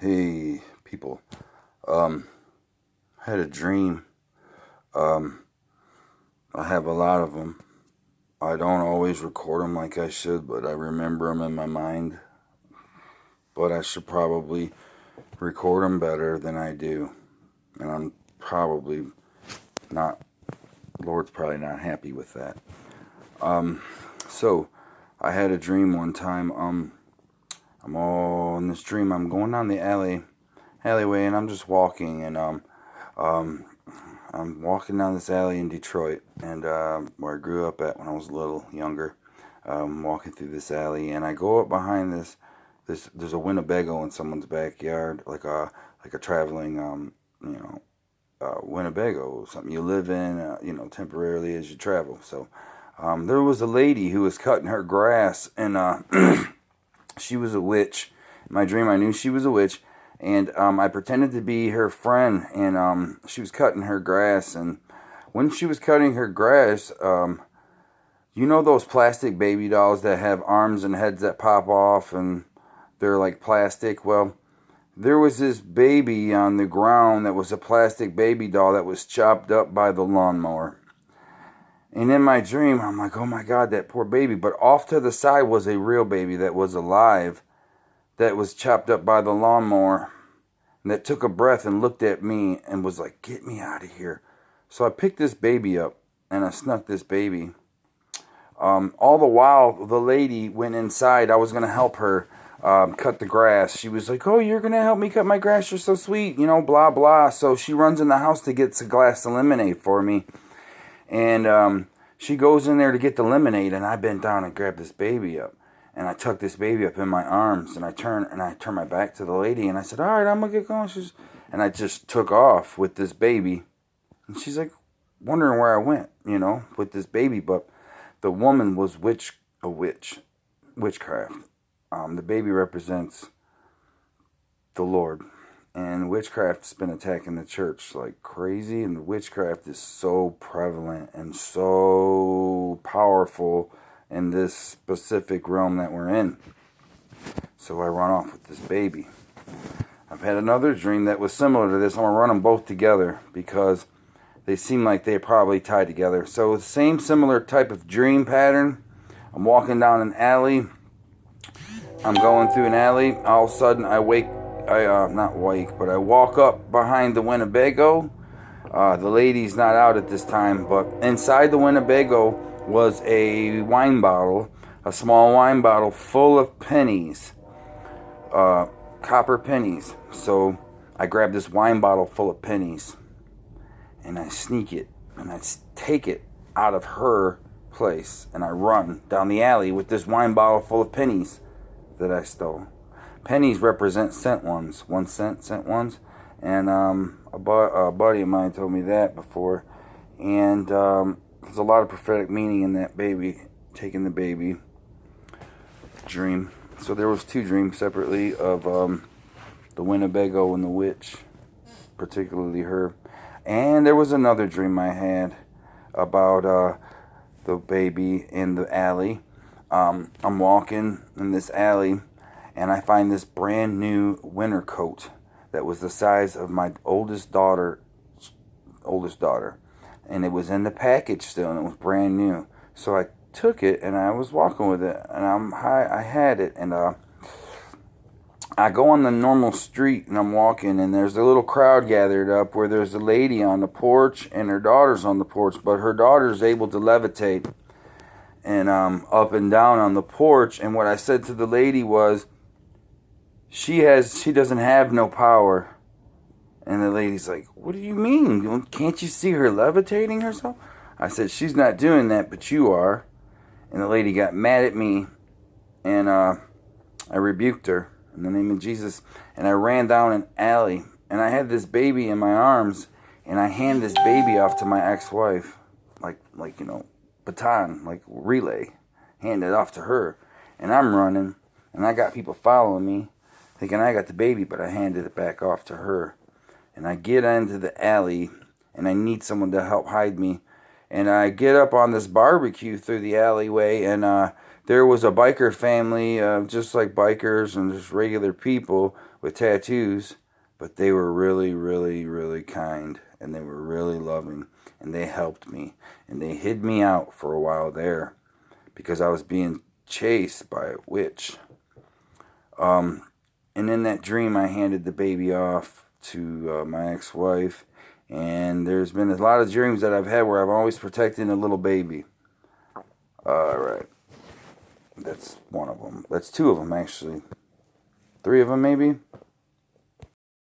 Hey, people. I had a dream. Um, I have a lot of them. I don't always record them like I should, but I remember them in my mind. But I should probably record them better than I do. And I'm probably not, Lord's probably not happy with that. So, I had a dream one time. I'm all in this dream. I'm going down the alleyway, and I'm just walking, and um, I'm walking down this alley in Detroit, and where I grew up at when I was a little younger. Walking through this alley, and I go up behind this. There's a Winnebago in someone's backyard, like a traveling, Winnebago, something you live in, temporarily as you travel. So there was a lady who was cutting her grass, and she was a witch. In my dream, I knew she was a witch, and I pretended to be her friend, and she was cutting her grass. And when she was cutting her grass, you know those plastic baby dolls that have arms and heads that pop off, and they're like plastic? Well, there was this baby on the ground that was a plastic baby doll that was chopped up by the lawnmower. And in my dream, I'm like, oh my God, that poor baby. But off to the side was a real baby that was alive, that was chopped up by the lawnmower, and that took a breath and looked at me and was like, get me out of here. So I picked this baby up, and I snuck this baby. All the while, the lady went inside. I was going to help her cut the grass. She was like, oh, you're going to help me cut my grass? You're so sweet, blah, blah. So she runs in the house to get a glass of lemonade for me. And she goes in there to get the lemonade, and I bent down and grabbed this baby up. And I tucked this baby up in my arms, and I turned my back to the lady, and I said, all right, I'm going to get going. And I just took off with this baby. And she's like, wondering where I went, with this baby. But the woman was witchcraft. The baby represents the Lord. And witchcraft's been attacking the church like crazy. And the witchcraft is so prevalent and so powerful in this specific realm that we're in. So I run off with this baby. I've had another dream that was similar to this. I'm going to run them both together because they seem like they're probably tied together. So the same similar type of dream pattern. I'm walking down an alley. I'm going through an alley. All of a sudden I I walk up behind the Winnebago. The lady's not out at this time, but inside the Winnebago was a wine bottle, a small wine bottle full of pennies, copper pennies. So I grab this wine bottle full of pennies, and I sneak it, and I take it out of her place, and I run down the alley with this wine bottle full of pennies that I stole. Pennies represent cent ones, 1 cent, cent ones, and a buddy of mine told me that before, and there's a lot of prophetic meaning in that baby, taking the baby dream. So there was 2 dreams separately of the Winnebago and the witch, particularly her. And there was another dream I had about the baby in the alley. I'm walking in this alley, and I find this brand new winter coat that was the size of my oldest daughter, and it was in the package still, and it was brand new. So I took it, and I was walking with it, and I had it, and I go on the normal street, and I'm walking, and there's a little crowd gathered up where there's a lady on the porch, and her daughter's on the porch, but her daughter's able to levitate, and up and down on the porch. And what I said to the lady was, she doesn't have no power. And the lady's like, what do you mean? Can't you see her levitating herself? I said, she's not doing that, but you are. And the lady got mad at me, and I rebuked her in the name of Jesus. And I ran down an alley, and I had this baby in my arms, and I hand this baby off to my ex-wife, like baton, like relay, hand it off to her. And I'm running, and I got people following me, thinking I got the baby, but I handed it back off to her. And I get into the alley, and I need someone to help hide me. And I get up on this barbecue through the alleyway, and there was a biker family, just like bikers and just regular people with tattoos, but they were really, really, really kind, and they were really loving, and they helped me, and they hid me out for a while there because I was being chased by a witch. And in that dream, I handed the baby off to my ex-wife, and there's been a lot of dreams that I've had where I've always protected a little baby. All right. That's one of them. That's two of them, actually. Three of them, maybe?